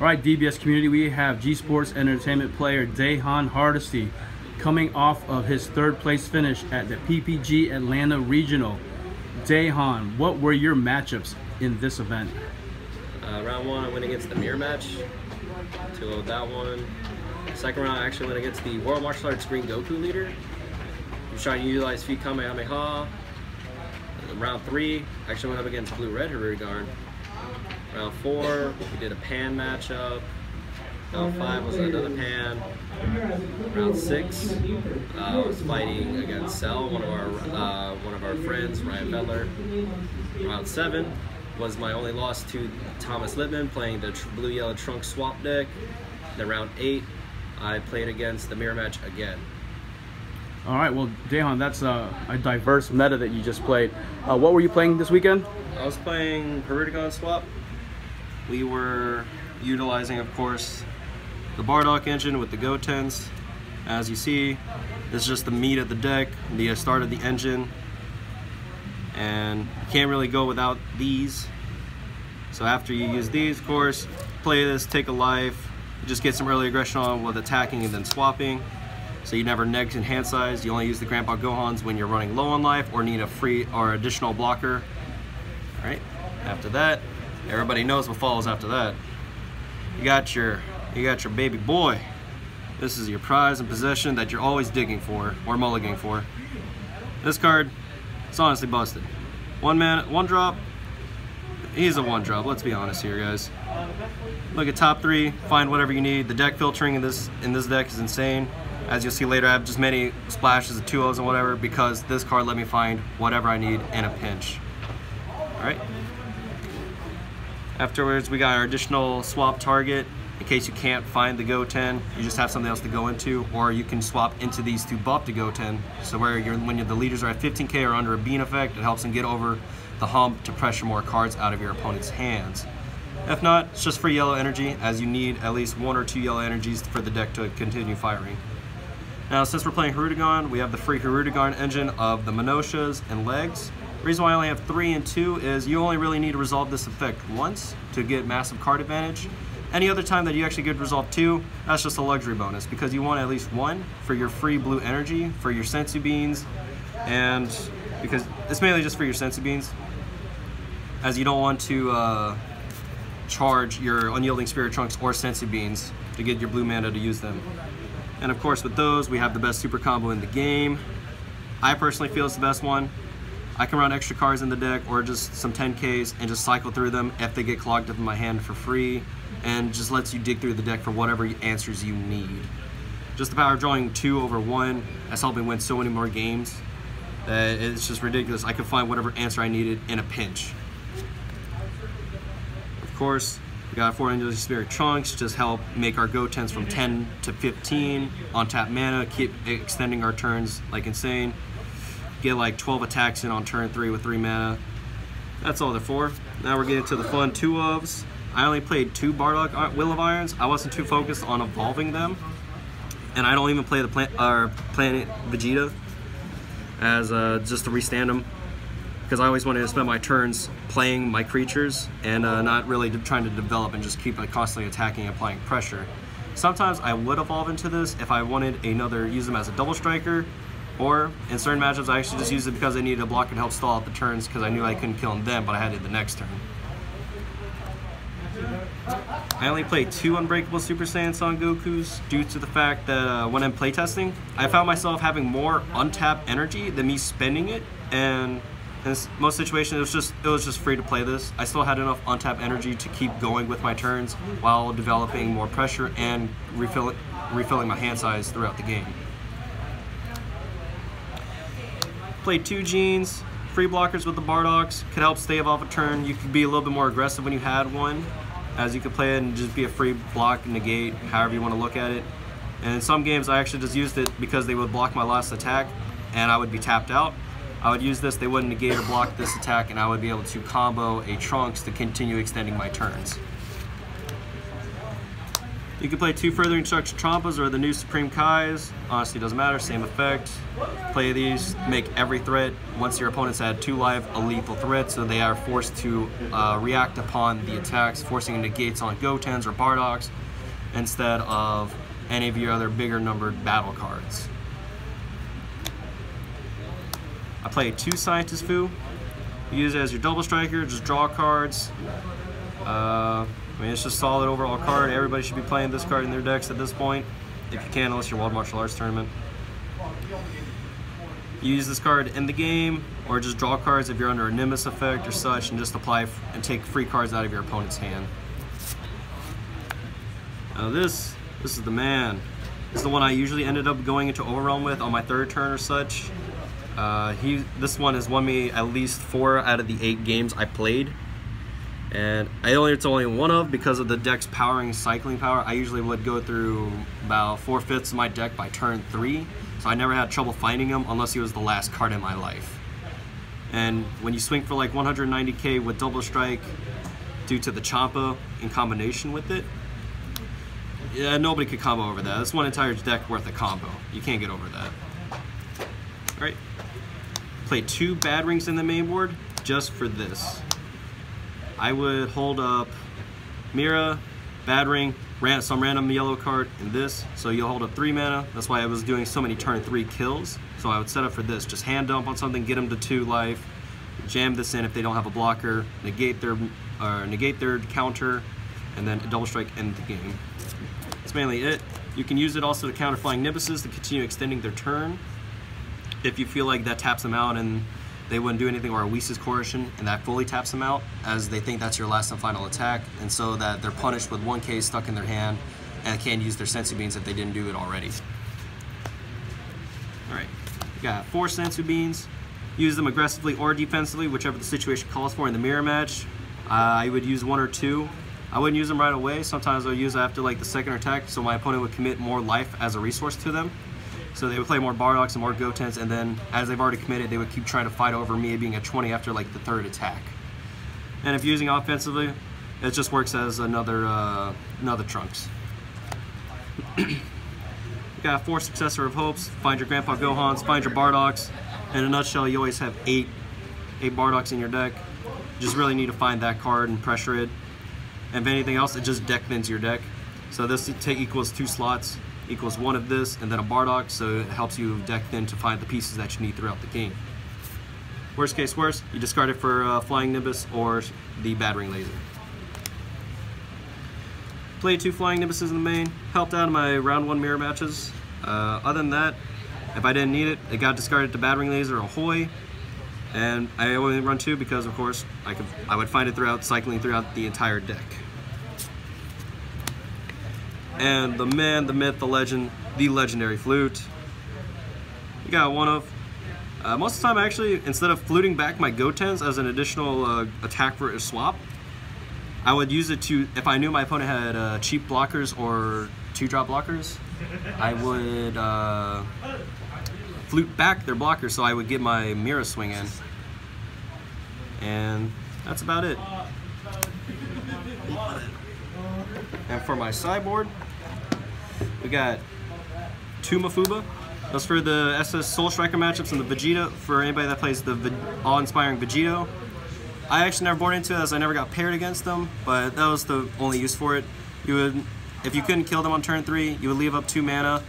All right, DBS community, we have G Sports Entertainment player Dahan Hardesty coming off of his third place finish at the PPG Atlanta Regional. Dahan, what were your matchups in this event? Round one, I went against the mirror match. 2-0 that one. Second round, I actually went against the World Martial Arts Green Goku leader. He was trying to utilize feet Kamehameha. Round three, I actually went up against Blue Red Hirudegarn. Round four, we did a pan matchup. Round five was another pan. Round six, I was fighting against Cell, one of our friends, Ryan Fettler. Round seven was my only loss to Thomas Lippman, playing the blue-yellow trunk swap deck. Then round eight, I played against the mirror match again. All right, well, Dahan, that's a diverse meta that you just played. What were you playing this weekend? I was playing Hirudegarn swap. We were utilizing, of course, the Bardock engine with the Gotens. As you see, this is just the meat of the deck, the start of the engine. And you can't really go without these. So after you use these, of course, play this, take a life, just get some early aggression on with attacking and then swapping. So you never neg in hand size. You only use the Grandpa Gohans when you're running low on life or need a free or additional blocker. All right, after that, everybody knows what follows after that. You got your baby boy. This is your prize and possession that you're always digging for or mulliganing for. This card, it's honestly busted. One drop. He's a one drop. Let's be honest here, guys. Look at top three. Find whatever you need. The deck filtering in this deck is insane. As you'll see later, I have just many splashes of 2-0s and whatever because this card let me find whatever I need in a pinch. All right. Afterwards, we got our additional swap target. In case you can't find the Goten, you just have something else to go into, or you can swap into these to buff the Goten. So when the leaders are at 15k or under a bean effect, it helps them get over the hump to pressure more cards out of your opponent's hands. If not, it's just free yellow energy, as you need at least 1 or 2 yellow energies for the deck to continue firing. Now, since we're playing Hirudegarn, we have the free Hirudegarn engine of the Minoshas and Legs. The reason why I only have 3 and 2 is you only really need to resolve this effect once to get massive card advantage. Any other time that you actually get resolve 2, that's just a luxury bonus because you want at least 1 for your free blue energy, for your sensu beans, and because it's mainly just for your sensu beans, as you don't want to charge your unyielding spirit trunks or sensu beans to get your blue mana to use them. And of course with those, we have the best super combo in the game. I personally feel it's the best one. I can run extra cards in the deck or just some 10Ks and just cycle through them if they get clogged up in my hand for free, and just lets you dig through the deck for whatever answers you need. Just the power of drawing 2 over 1 has helped me win so many more games that it's just ridiculous. I could find whatever answer I needed in a pinch. Of course, we got 4 Unyielding Spirit Trunks, just help make our Gotens from 10 to 15 on tap mana, keep extending our turns like insane. Get like 12 attacks in on turn 3 with 3 mana. That's all they're for. Now we're getting to the fun 2-ofs. I only played 2 Bardock Will of Irons. I wasn't too focused on evolving them. And I don't even play the Planet Vegeta as just to restand them. Because I always wanted to spend my turns playing my creatures and not really trying to develop and just keep constantly attacking and applying pressure. Sometimes I would evolve into this if I wanted use them as a double striker, or in certain matchups I actually just used it because I needed a blocker to help stall out the turns because I knew I couldn't kill them but I had it the next turn. I only played 2 Unbreakable Super Saiyan Son Gokus due to the fact that when I'm playtesting, I found myself having more untapped energy than me spending it, and in most situations it was just free to play this. I still had enough untapped energy to keep going with my turns while developing more pressure and refilling my hand size throughout the game. Played 2 Genes, free blockers with the Bardocks, could help stave off a turn. You could be a little bit more aggressive when you had one, as you could play it and just be a free block, negate, however you want to look at it. And in some games I actually just used it because they would block my last attack and I would be tapped out. I would use this, they wouldn't negate or block this attack, and I would be able to combo a Trunks to continue extending my turns. You can play 2 Furthering Structure Trompas or the new Supreme Kais. Honestly, doesn't matter, same effect. Play these, make every threat. Once your opponent's had 2 life, a lethal threat, so they are forced to react upon the attacks, forcing negates on Gotens or Bardocks instead of any of your other bigger numbered battle cards. I play 2 Scientist Fu. You use it as your double striker, just draw cards. I mean, it's just a solid overall card. Everybody should be playing this card in their decks at this point, if you can, unless you're World Martial Arts Tournament. You use this card in the game, or just draw cards if you're under a Nimbus effect or such, and just apply and take free cards out of your opponent's hand. Now this is the man. This is the one I usually ended up going into Overwhelm with on my 3rd turn or such. This one has won me at least 4 out of the 8 games I played. And it's only one of because of the deck's powering cycling power. I usually would go through about 4/5 of my deck by turn 3, so I never had trouble finding him unless he was the last card in my life. And when you swing for like 190k with double strike due to the Champa in combination with it, yeah, nobody could combo over that. That's one entire deck worth of combo. You can't get over that. Alright. Play 2 Bad Rings in the main board just for this. I would hold up Mira, Bad Ring, some random yellow card, and this. So you'll hold up 3 mana. That's why I was doing so many turn 3 kills. So I would set up for this. Just hand dump on something, get them to 2 life, jam this in if they don't have a blocker, negate their counter, and then double strike end the game. That's mainly it. You can use it also to counter Flying Nimbuses to continue extending their turn. If you feel like that taps them out and they wouldn't do anything, or a Whis' Coercion, and that fully taps them out, as they think that's your last and final attack, and so that they're punished with 1k stuck in their hand, and can't use their Sensu Beans if they didn't do it already. Alright, you got 4 Sensu Beans. Use them aggressively or defensively, whichever the situation calls for in the mirror match. I would use 1 or 2. I wouldn't use them right away. Sometimes I'll use it after like the 2nd attack, so my opponent would commit more life as a resource to them. So they would play more Bardocks and more Gotens, and then as they've already committed, they would keep trying to fight over me being at 20 after like the 3rd attack. And if using offensively, it just works as another Trunks. You got 4 Successor of Hopes. Find your Grandpa Gohans, find your Bardocks. In a nutshell, you always have 8 Bardocks in your deck. You just really need to find that card and pressure it. And if anything else, it just deck thins your deck. So this equals 2 slots. Equals 1 of this and then a Bardock, so it helps you deck thin to find the pieces that you need throughout the game. Worst case worst, you discard it for Flying Nimbus or the Bad Ring Laser. Played 2 Flying Nimbuses in the main, helped out in my round 1 mirror matches. Other than that, if I didn't need it, it got discarded to Bad Ring Laser or Ahoy, and I only run 2 because of course I would find it cycling throughout the entire deck. And the man, the myth, the legend, the legendary flute. You got 1 of. Most of the time, actually, instead of fluting back my Gotens as an additional attack for a swap, I would use it to, if I knew my opponent had cheap blockers or 2-drop blockers, I would flute back their blockers so I would get my Mira swing in. And that's about it. And for my sideboard, we got 2 Mafuba. Those for the SS Soul Striker matchups and the Vegeto, for anybody that plays the awe-inspiring Vegeto. I actually never boarded into it as I never got paired against them, but that was the only use for it. You would, if you couldn't kill them on turn 3, you would leave up 2 mana.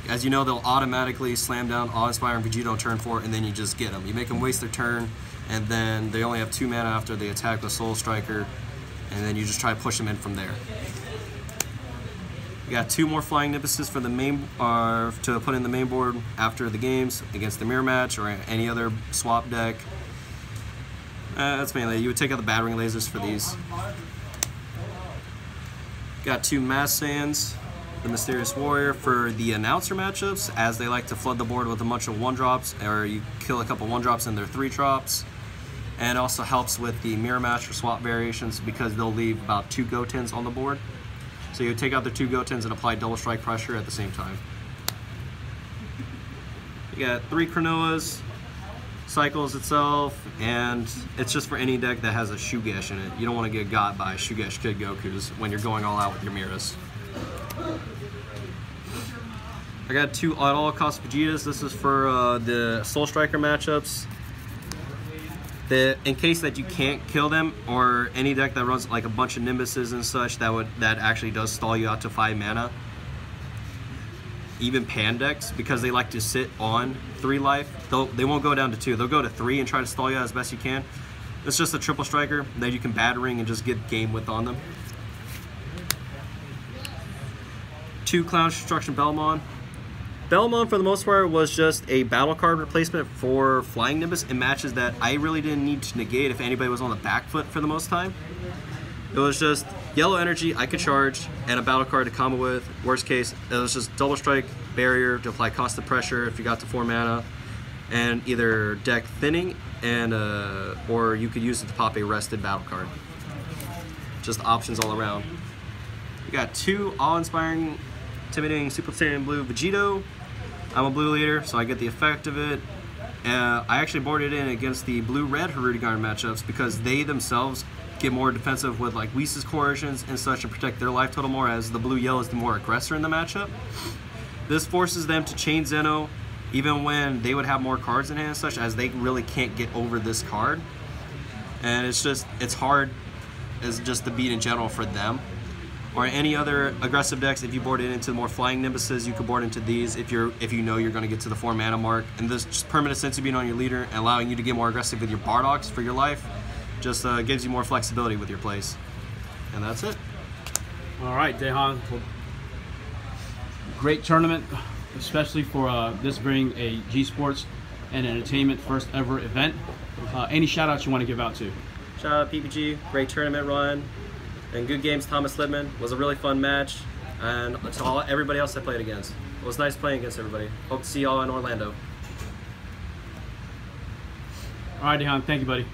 As you know, they'll automatically slam down awe-inspiring Vegeto on turn 4, and then you just get them. You make them waste their turn, and then they only have 2 mana after they attack the Soul Striker, and then you just try to push them in from there. We got 2 more Flying Nimbuses for the main, to put in the main board after the games against the mirror match or any other swap deck. That's mainly it. You would take out the Bad Ring Lasers for these. Got 2 Mass Saiyans, the Mysterious Warrior for the announcer matchups, as they like to flood the board with a bunch of 1-drops, or you kill a couple 1-drops in their 3-drops. And it also helps with the mirror match or swap variations because they'll leave about 2 Gotens on the board. So you take out the 2 Gotens and apply double strike pressure at the same time. You got 3 Cronoas, cycles itself, and it's just for any deck that has a Shugesh in it. You don't want to get got by Shugesh Kid Gokus when you're going all out with your Miras. I got 2 at all cost Vegetas. This is for the Soul Striker matchups. In case that you can't kill them, or any deck that runs like a bunch of Nimbuses and such, that actually does stall you out to 5 mana. Even Pan decks, because they like to sit on 3 life, they won't go down to 2. They'll go to 3 and try to stall you out as best you can. It's just a triple striker that you can battering and just get game width on them. 2 Clown Destruction Belmont. Belmont, for the most part, was just a battle card replacement for Flying Nimbus in matches that I really didn't need to negate if anybody was on the back foot for the most time. It was just yellow energy I could charge and a battle card to combo with. Worst case, it was just double strike, barrier to apply cost of pressure if you got to 4 mana, and either deck thinning and or you could use it to pop a rested battle card. Just options all around. We got 2 awe-inspiring, intimidating Super Saiyan Blue Vegeto. I'm a blue leader, so I get the effect of it. I actually boarded in against the blue-red Hardesty matchups because they themselves get more defensive with like Whis' coercions and such to protect their life total more, as the blue-yellow is the more aggressor in the matchup. This forces them to chain Zeno even when they would have more cards in hand, such as they really can't get over this card. And it's hard as just the beat in general for them. Or any other aggressive decks, if you board it into more Flying Nimbuses, you could board into these if you know you're going to get to the 4 mana mark. And this just permanent sense of being on your leader and allowing you to get more aggressive with your Bardogs for your life just gives you more flexibility with your plays. And that's it. All right, Dehan. Great tournament, especially for this being a G Sports and Entertainment first ever event. Any shout outs you want to give out to? Shout out PPG, great tournament run. And good games, Thomas Lidman. Was a really fun match. And to everybody else I played against. It was nice playing against everybody. Hope to see y'all in Orlando. All right, Dehan. Thank you, buddy.